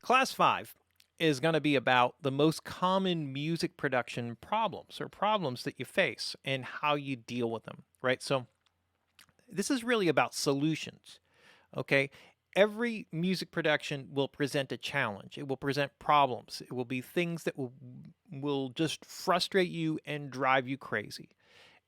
Class 5 is going to be about the most common music production problems or problems that you face and how you deal with them, right? So, this is really about solutions, okay? Every music production will present a challenge. It will present problems. It will be things that will just frustrate you and drive you crazy.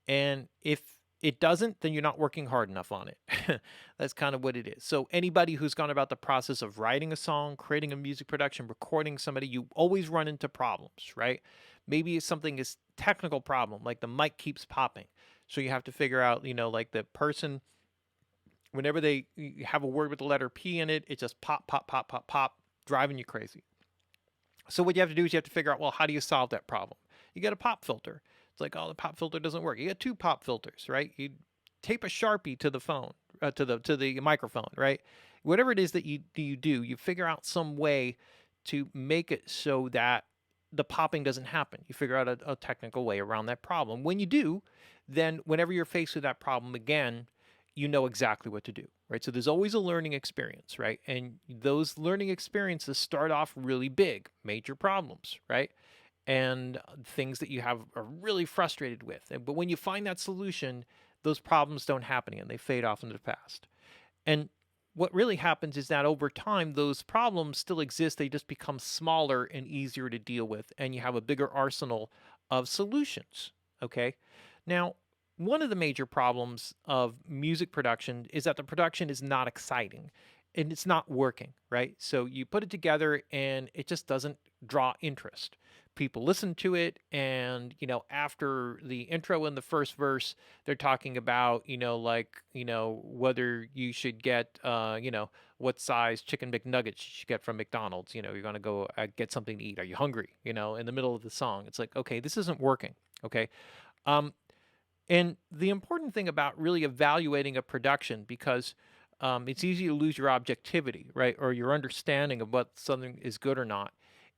And if it doesn't, then you're not working hard enough on it. That's kind of what it is. So, anybody who's gone about the process of writing a song, creating a music production, recording somebody, you always run into problems, right? Maybe it's something is technical problem, like the mic keeps popping. So you have to figure out, like the person, whenever they have a word with the letter P in it, it just pop, pop, pop, pop, pop, driving you crazy. So what you have to do is you have to figure out, well, how do you solve that problem? You get a pop filter. It's like, oh, the pop filter doesn't work. You get two pop filters, right? You tape a Sharpie to the phone, to the microphone, right? Whatever it is that you do, you figure out some way to make it so that the popping doesn't happen. You figure out a technical way around that problem. When you do, then whenever you're faced with that problem again, you know exactly what to do, right? So there's always a learning experience, right? And those learning experiences start off really big, major problems, right? And things that you are really frustrated with. But when you find that solution, those problems don't happen again. They fade off into the past. And what really happens is that over time, those problems still exist. They just become smaller and easier to deal with, and you have a bigger arsenal of solutions. Okay. Now, one of the major problems of music production is that the production is not exciting and it's not working, right? So you put it together and it just doesn't draw interest. People listen to it, and after the intro and the first verse, they're talking about like whether you should get what size chicken McNuggets you should get from McDonald's. You're gonna go get something to eat. Are you hungry? In the middle of the song, it's like, okay, this isn't working. Okay. Um, and the important thing about really evaluating a production, because it's easy to lose your objectivity, right, or your understanding of what something is good or not,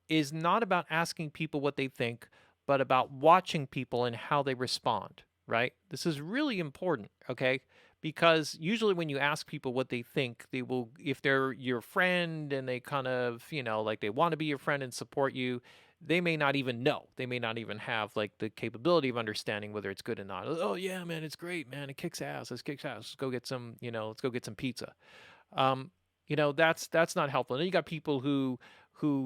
is not about asking people what they think, but about watching people and how they respond, right? This is really important, okay? Because usually when you ask people what they think, they will, if they're your friend and they kind of, like they want to be your friend and support you, they may not even know. They may not even have like the capability of understanding whether it's good or not. Oh yeah, man, it's great, man. It kicks ass. Let's kicks ass. Let's go get some, let's go get some pizza. Um, that's not helpful. And then you got people who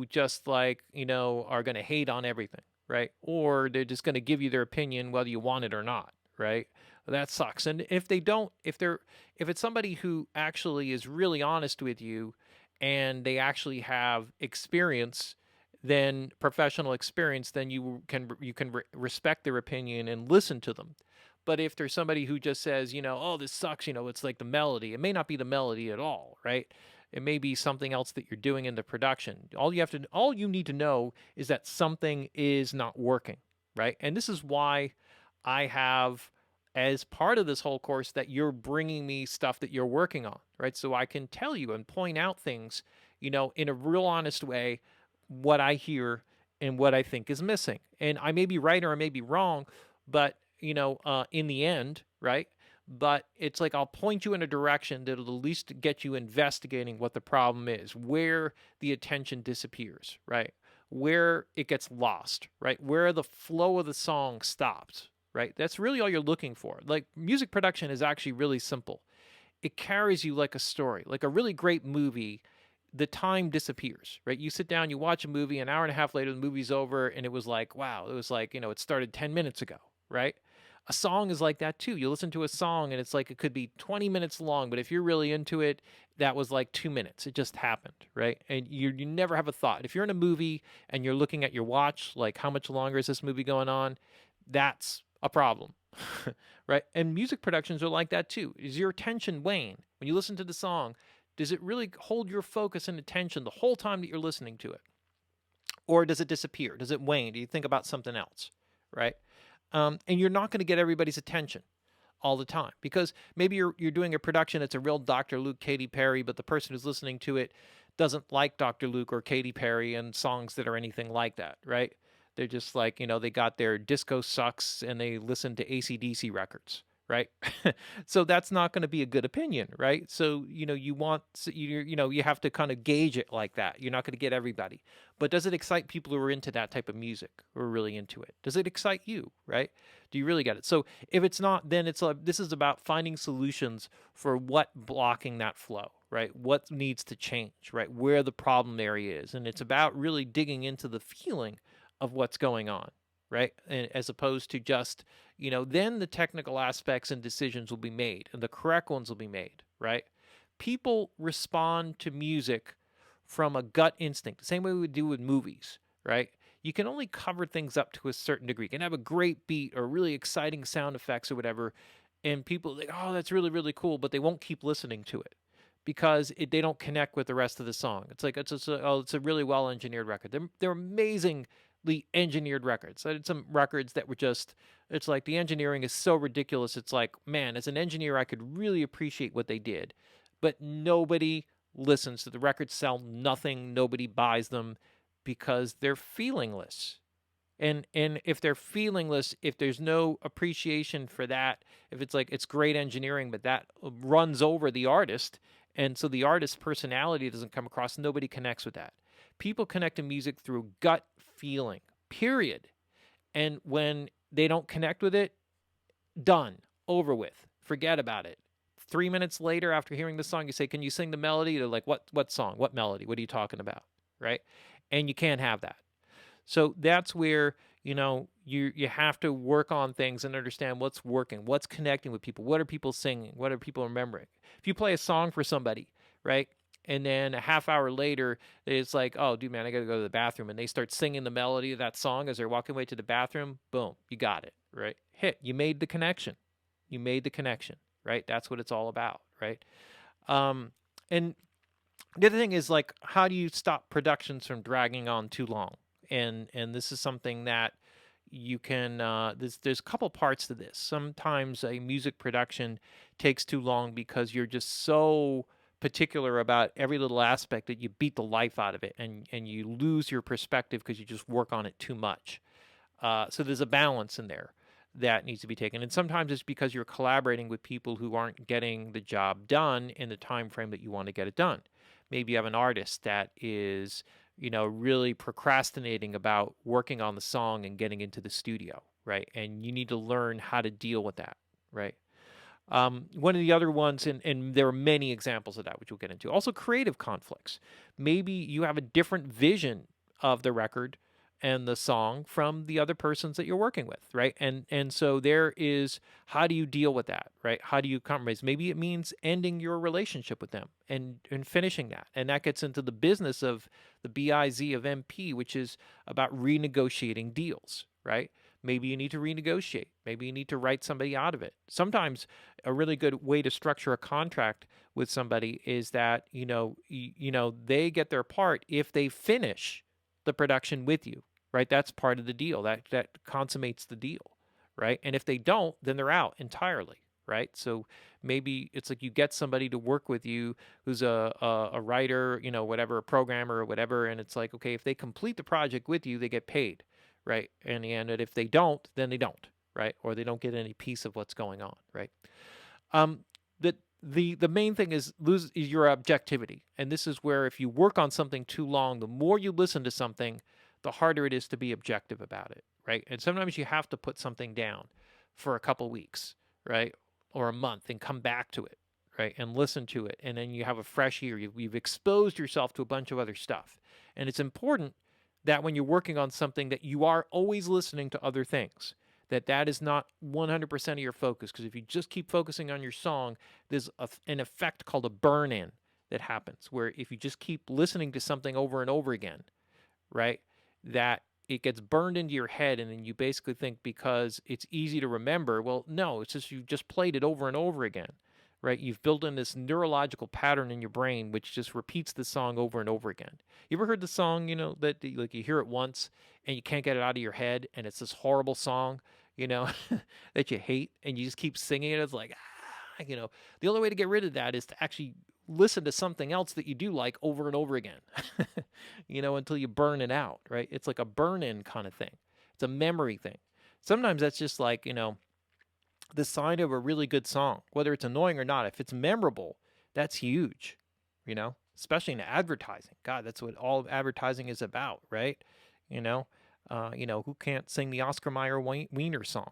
just like, are going to hate on everything, right? Or they're just going to give you their opinion whether you want it or not, right? That sucks. And if they don't, if it's somebody who actually is really honest with you and they actually have experience, then professional experience, then you can respect their opinion and listen to them. But if there's somebody who just says, oh, this sucks, it's like the melody, it may not be the melody at all, right? It may be something else that you're doing in the production. All you need to know is that something is not working, right? And this is why I have, as part of this whole course, that you're bringing me stuff that you're working on, right? So I can tell you and point out things, in a real honest way, what I hear and what I think is missing. And I may be right or I may be wrong, but in the end, right? But it's like I'll point you in a direction that'll at least get you investigating what the problem is, where the attention disappears, right? Where it gets lost, right? Where the flow of the song stops, right? That's really all you're looking for. Like, music production is actually really simple. It carries you like a story, like a really great movie. The time disappears, right? You sit down, you watch a movie, an hour and a half later, the movie's over, and it was like, wow, it was like, it started 10 minutes ago, right? A song is like that too. You listen to a song and it's like it could be 20 minutes long, but if you're really into it, that was like 2 minutes. It just happened, right? And you never have a thought. If you're in a movie and you're looking at your watch, like how much longer is this movie going on? That's a problem, right? And music productions are like that too. Is your attention wane when you listen to the song? Does it really hold your focus and attention the whole time that you're listening to it? Or does it disappear? Does it wane? Do you think about something else, right? And you're not going to get everybody's attention all the time, because maybe you're doing a production that's a real Dr. Luke, Katy Perry, but the person who's listening to it doesn't like Dr. Luke or Katy Perry and songs that are anything like that, right? They're just like, they got their disco sucks and they listen to AC/DC records, right? So that's not going to be a good opinion, right? So, you have to kind of gauge it like that. You're not going to get everybody. But does it excite people who are into that type of music, who are really into it? Does it excite you, right? Do you really get it? So if it's not, then it's like this is about finding solutions for what blocking that flow, right? What needs to change, right? Where the problem area is. And it's about really digging into the feeling of what's going on, right? And as opposed to just, then the technical aspects and decisions will be made and the correct ones will be made, right? People respond to music from a gut instinct, the same way we would do with movies, right? You can only cover things up to a certain degree. You can have a great beat or really exciting sound effects or whatever, and people think, oh, that's really, really cool, but they won't keep listening to it because they don't connect with the rest of the song. It's like it's a really well engineered record. They're amazingly engineered records. I did some records that were just, it's like the engineering is so ridiculous. It's like, man, as an engineer, I could really appreciate what they did, but nobody listens to the records. Sell nothing. Nobody buys them because they're feelingless. And if they're feelingless, if there's no appreciation for that, if it's like it's great engineering, but that runs over the artist, and so the artist's personality doesn't come across, nobody connects with that. People connect to music through gut feeling, period. And when they don't connect with it, done, over with, forget about it. 3 minutes later, after hearing the song, you say, "Can you sing the melody?" They're like, "What song? What melody? What are you talking about?" Right? And you can't have that. So that's where, you have to work on things and understand what's working, what's connecting with people, what are people singing, what are people remembering. If you play a song for somebody, right? And then a half hour later, it's like, oh, dude, man, I got to go to the bathroom. And they start singing the melody of that song as they're walking away to the bathroom. Boom, you got it, right? You made the connection. You made the connection, right? That's what it's all about, right? And the other thing is, like, how do you stop productions from dragging on too long? And this is something that you can there's a couple parts to this. Sometimes a music production takes too long because you're just so particular about every little aspect that you beat the life out of it, and you lose your perspective because you just work on it too much. So there's a balance in there that needs to be taken, and sometimes it's because you're collaborating with people who aren't getting the job done in the time frame that you want to get it done. Maybe you have an artist that is, really procrastinating about working on the song and getting into the studio, right? And you need to learn how to deal with that, right? One of the other ones, and there are many examples of that, which we'll get into. Also, creative conflicts. Maybe you have a different vision of the record and the song from the other persons that you're working with, right? And so there is, how do you deal with that, right? How do you compromise? Maybe it means ending your relationship with them and finishing that. And that gets into the business of the BIZ of MP, which is about renegotiating deals, right? Maybe you need to renegotiate. Maybe you need to write somebody out of it. Sometimes a really good way to structure a contract with somebody is that, they get their part if they finish the production with you, right? That's part of the deal. That consummates the deal, right? And if they don't, then they're out entirely, right? So maybe it's like you get somebody to work with you who's a writer, whatever, a programmer or whatever, and it's like, okay, if they complete the project with you, they get paid, right? And if they don't, then they don't, right? Or they don't get any piece of what's going on, right? The main thing is lose your objectivity, and this is where if you work on something too long, the more you listen to something, the harder it is to be objective about it, right? And sometimes you have to put something down for a couple weeks, right, or a month, and come back to it, right, and listen to it, and then you have a fresh ear. You've exposed yourself to a bunch of other stuff, and it's important that when you're working on something that you are always listening to other things, that is not 100% of your focus. Because if you just keep focusing on your song, there's an effect called a burn-in that happens, where if you just keep listening to something over and over again, right, that it gets burned into your head, and then you basically think because it's easy to remember, well, no, it's just you just played it over and over again, right? You've built in this neurological pattern in your brain which just repeats the song over and over again. You ever heard the song, that like you hear it once and you can't get it out of your head, and it's this horrible song, that you hate, and you just keep singing it? It's like, the only way to get rid of that is to actually listen to something else that you do like over and over again, until you burn it out, right? It's like a burn-in kind of thing. It's a memory thing. Sometimes that's just like, the sign of a really good song, whether it's annoying or not. If it's memorable, that's huge, especially in advertising. God, that's what all advertising is about, right? You know, who can't sing the Oscar Mayer Wiener song,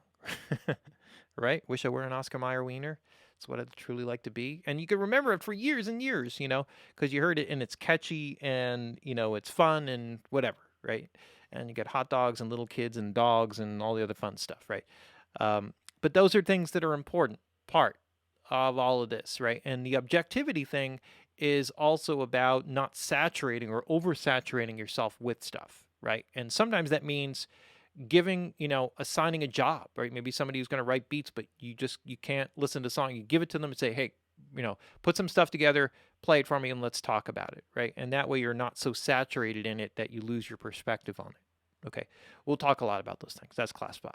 right? Wish I were an Oscar Mayer Wiener. It's what I'd truly like to be. And you can remember it for years and years, because you heard it and it's catchy and, it's fun and whatever, right? And you get hot dogs and little kids and dogs and all the other fun stuff, right? But those are things that are important part of all of this, right? And the objectivity thing is also about not saturating or oversaturating yourself with stuff, right? And sometimes that means giving, assigning a job, right? Maybe somebody who's going to write beats, but you can't listen to a song. You give it to them and say, hey, put some stuff together, play it for me, and let's talk about it, right? And that way you're not so saturated in it that you lose your perspective on it. Okay, we'll talk a lot about those things. That's class 5.